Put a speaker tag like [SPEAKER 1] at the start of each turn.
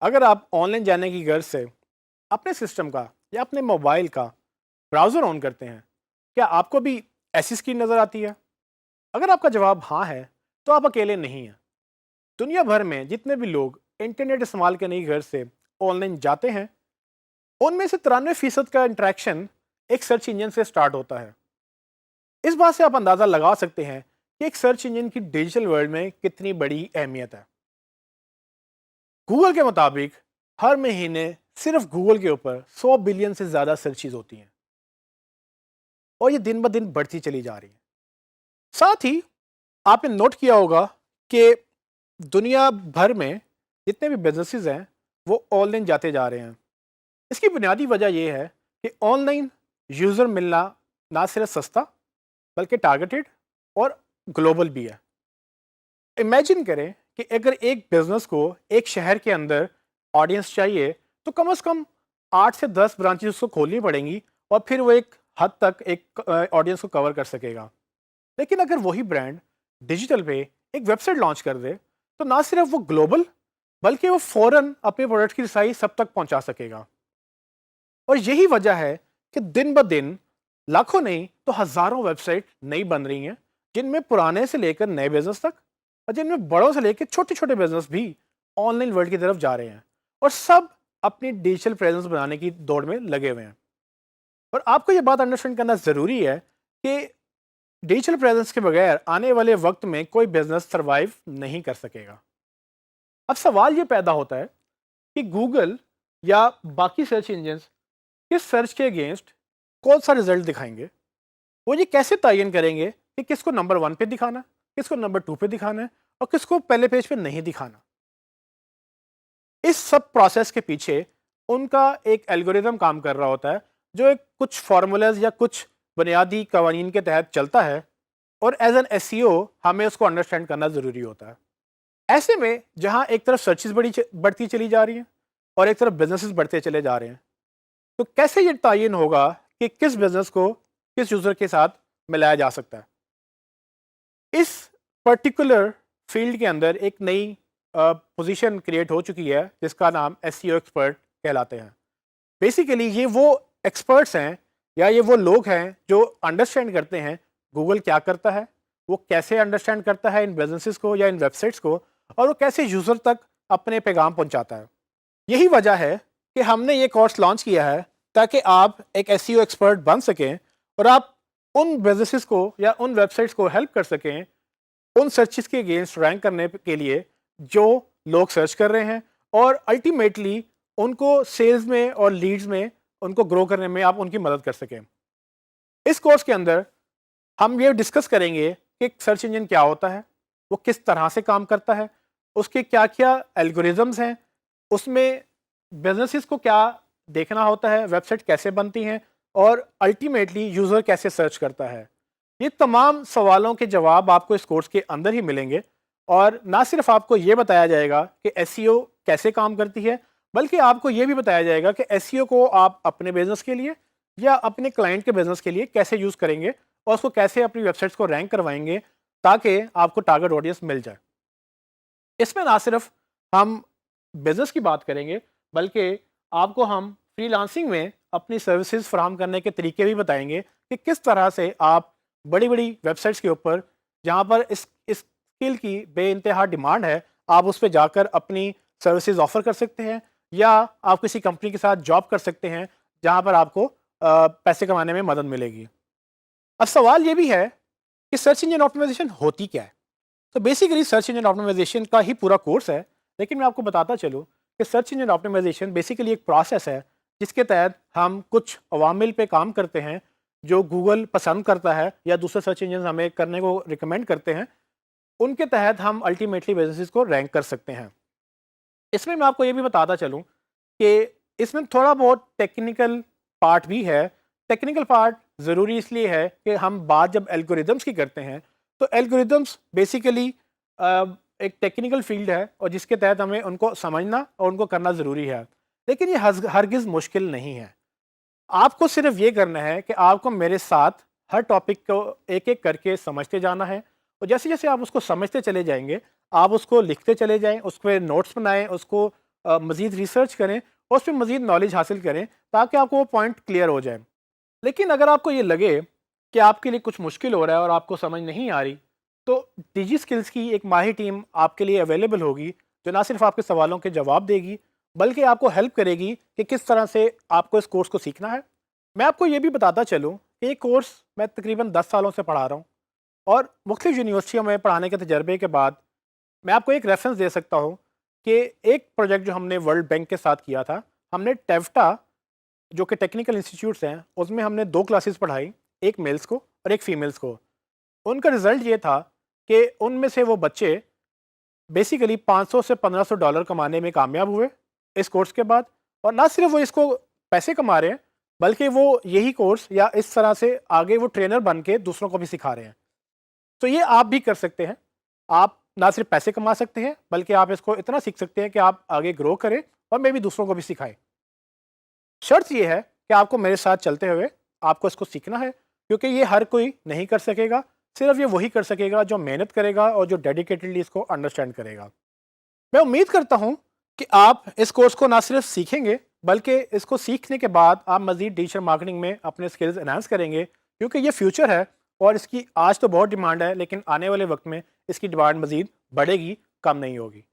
[SPEAKER 1] अगर आप ऑनलाइन जाने की गर्ज से अपने सिस्टम का या अपने मोबाइल का ब्राउज़र ऑन करते हैं, क्या आपको भी ऐसी स्क्रीन नज़र आती है? अगर आपका जवाब हाँ है, तो आप अकेले नहीं हैं। दुनिया भर में जितने भी लोग इंटरनेट इस्तेमाल करने की गर्ज से ऑनलाइन जाते हैं, उनमें से 93% का इंटरेक्शन एक सर्च इंजन से स्टार्ट होता है। इस बात से आप अंदाज़ा लगा सकते हैं कि एक सर्च इंजन की डिजिटल वर्ल्ड में कितनी बड़ी अहमियत है। गूगल के मुताबिक हर महीने सिर्फ गूगल के ऊपर 100 बिलियन से ज़्यादा सर्चेज होती हैं और ये दिन ब दिन बढ़ती चली जा रही है। साथ ही आपने नोट किया होगा कि दुनिया भर में जितने भी बिजनेसेस हैं वो ऑनलाइन जाते जा रहे हैं। इसकी बुनियादी वजह यह है कि ऑनलाइन यूज़र मिलना ना सिर्फ सस्ता बल्कि टारगेटेड और ग्लोबल भी है। इमेजिन करें कि अगर एक बिजनेस को एक शहर के अंदर ऑडियंस चाहिए तो कम से कम 8 से 10 ब्रांचेस उसको खोलनी पड़ेंगी और फिर वो एक हद तक एक ऑडियंस को कवर कर सकेगा। लेकिन अगर वही ब्रांड डिजिटल पे एक वेबसाइट लॉन्च कर दे तो ना सिर्फ वो ग्लोबल बल्कि वो फौरन अपने प्रोडक्ट की रिसाई सब तक पहुंचा सकेगा। और यही वजह है कि दिन ब दिन लाखों नहीं तो हजारों वेबसाइट नई बन रही हैं, जिनमें पुराने से लेकर नए बिजनेस तक और जिनमें बड़ों से लेकर छोटे छोटे बिजनेस भी ऑनलाइन वर्ल्ड की तरफ जा रहे हैं और सब अपनी डिजिटल प्रेजेंस बनाने की दौड़ में लगे हुए हैं। और आपको ये बात अंडरस्टैंड करना ज़रूरी है कि डिजिटल प्रेजेंस के बगैर आने वाले वक्त में कोई बिजनेस सरवाइव नहीं कर सकेगा। अब सवाल ये पैदा होता है कि गूगल या बाकी सर्च इंजन किस सर्च के अगेंस्ट कौन सा रिजल्ट दिखाएंगे। वो ये कैसे तयन करेंगे कि किसको नंबर 1 पे दिखाना, किसको नंबर 2 पे दिखाना है और किसको पहले पेज पे नहीं दिखाना। इस सब प्रोसेस के पीछे उनका एक एल्गोरिदम काम कर रहा होता है, जो एक कुछ फार्मूलाज या कुछ बुनियादी कवानीन के तहत चलता है और एज एन एसईओ हमें उसको अंडरस्टैंड करना ज़रूरी होता है। ऐसे में जहां एक तरफ सर्चेस बढ़ती चली जा रही हैं और एक तरफ बिजनेसेस बढ़ते चले जा रहे हैं, तो कैसे ये तयन होगा कि किस बिजनेस को किस यूज़र के साथ मिलाया जा सकता है। इस पर्टिकुलर फील्ड के अंदर एक नई पोजीशन क्रिएट हो चुकी है जिसका नाम एसईओ एक्सपर्ट कहलाते हैं। बेसिकली ये वो एक्सपर्ट्स हैं या ये वो लोग हैं जो अंडरस्टैंड करते हैं गूगल क्या करता है, वो कैसे अंडरस्टैंड करता है इन बिजनेसेस को या इन वेबसाइट्स को, और वो कैसे यूज़र तक अपने पैगाम पहुंचाता है। यही वजह है कि हमने ये कोर्स लॉन्च किया है ताकि आप एक एसईओ एक्सपर्ट बन सकें और आप उन बिजनेसेस को या उन वेबसाइट्स को हेल्प कर सकें उन सर्चेस के अगेंस्ट रैंक करने के लिए जो लोग सर्च कर रहे हैं, और अल्टीमेटली उनको सेल्स में और लीड्स में उनको ग्रो करने में आप उनकी मदद कर सकें। इस कोर्स के अंदर हम ये डिस्कस करेंगे कि सर्च इंजन क्या होता है, वो किस तरह से काम करता है, उसके क्या क्या एल्गोरिदम्स हैं, उसमें बिजनेसेस को क्या देखना होता है, वेबसाइट कैसे बनती हैं और अल्टीमेटली यूज़र कैसे सर्च करता है। ये तमाम सवालों के जवाब आपको इस कोर्स के अंदर ही मिलेंगे और ना सिर्फ आपको ये बताया जाएगा कि एसईओ कैसे काम करती है, बल्कि आपको ये भी बताया जाएगा कि एसईओ को आप अपने बिजनेस के लिए या अपने क्लाइंट के बिजनेस के लिए कैसे यूज़ करेंगे और उसको कैसे अपनी वेबसाइट्स को रैंक करवाएंगे ताकि आपको टारगेट ऑडियंस मिल जाए। इसमें ना सिर्फ हम बिजनेस की बात करेंगे बल्कि आपको हम फ्रीलांसिंग में अपनी सर्विसेज फराहम करने के तरीके भी बताएंगे कि किस तरह से आप बड़ी बड़ी वेबसाइट्स के ऊपर जहाँ पर इस स्किल की बेइंतहा डिमांड है, आप उस पर जाकर अपनी सर्विसेज ऑफर कर सकते हैं या आप किसी कंपनी के साथ जॉब कर सकते हैं जहाँ पर आपको पैसे कमाने में मदद मिलेगी। अब सवाल ये भी है कि सर्च इंजन ऑप्टिमाइजेशन होती क्या है। तो बेसिकली सर्च इंजन ऑप्टिमाइजेशन का ही पूरा कोर्स है, लेकिन मैं आपको बताता चलूँ कि सर्च इंजन ऑप्टिमाइजेशन बेसिकली एक प्रोसेस है जिसके तहत हम कुछ अवामिल पे काम करते हैं जो गूगल पसंद करता है या दूसरे सर्च इंजन हमें करने को रिकमेंड करते हैं। उनके तहत हम अल्टीमेटली बिजनेसेस को रैंक कर सकते हैं। इसमें मैं आपको ये भी बताता चलूँ कि इसमें थोड़ा बहुत टेक्निकल पार्ट भी है। टेक्निकल पार्ट ज़रूरी इसलिए है कि हम बात जब एल्गोरिदम्स की करते हैं तो एल्गोरिदम्स बेसिकली एक टेक्निकल फील्ड है और जिसके तहत हमें उनको समझना और उनको करना ज़रूरी है, लेकिन ये हरगिज़ मुश्किल नहीं है। आपको सिर्फ ये करना है कि आपको मेरे साथ हर टॉपिक को एक एक करके समझते जाना है और जैसे जैसे आप उसको समझते चले जाएंगे आप उसको लिखते चले जाएं, उस पर नोट्स बनाएं, उसको मज़ीद रिसर्च करें और उस पर मज़ीद नॉलेज हासिल करें ताकि आपको वो पॉइंट क्लियर हो जाए। लेकिन अगर आपको ये लगे कि आपके लिए कुछ मुश्किल हो रहा है और आपको समझ नहीं आ रही, तो डिजी स्किल्स की एक माहिर टीम आपके लिए अवेलेबल होगी, जो ना सिर्फ आपके सवालों के जवाब देगी बल्कि आपको हेल्प करेगी कि किस तरह से आपको इस कोर्स को सीखना है। मैं आपको ये भी बताता चलूँ कि ये कोर्स मैं तकरीबन 10 सालों से पढ़ा रहा हूँ और मुख्तलिफ यूनिवर्सिटियों में पढ़ाने के तजर्बे के बाद मैं आपको एक रेफरेंस दे सकता हूँ कि एक प्रोजेक्ट जो हमने वर्ल्ड बैंक के साथ किया था, हमने टेफ्टा जो कि टेक्निकल इंस्टीट्यूट्स हैं उसमें हमने 2 क्लासेस पढ़ाई, एक मेल्स को और एक फीमेल्स को। उनका रिज़ल्ट ये था कि उनमें से वो बच्चे बेसिकली 500 से $1500 कमाने में कामयाब हुए इस कोर्स के बाद। और ना सिर्फ वो इसको पैसे कमा रहे हैं बल्कि वो यही कोर्स या इस तरह से आगे वो ट्रेनर बन के दूसरों को भी सिखा रहे हैं। तो ये आप भी कर सकते हैं। आप ना सिर्फ पैसे कमा सकते हैं बल्कि आप इसको इतना सीख सकते हैं कि आप आगे ग्रो करें और मैं भी दूसरों को भी सिखाएं। शर्त ये है कि आपको मेरे साथ चलते हुए आपको इसको सीखना है, क्योंकि ये हर कोई नहीं कर सकेगा। सिर्फ ये वही कर सकेगा जो मेहनत करेगा और जो डेडिकेटेडली इसको अंडरस्टैंड करेगा। मैं उम्मीद करता हूँ कि आप इस कोर्स को ना सिर्फ सीखेंगे बल्कि इसको सीखने के बाद आप मज़ीद डिजिटल मार्केटिंग में अपने स्किल्स एनहांस करेंगे, क्योंकि ये फ्यूचर है और इसकी आज तो बहुत डिमांड है लेकिन आने वाले वक्त में इसकी डिमांड मज़ीद बढ़ेगी, कम नहीं होगी।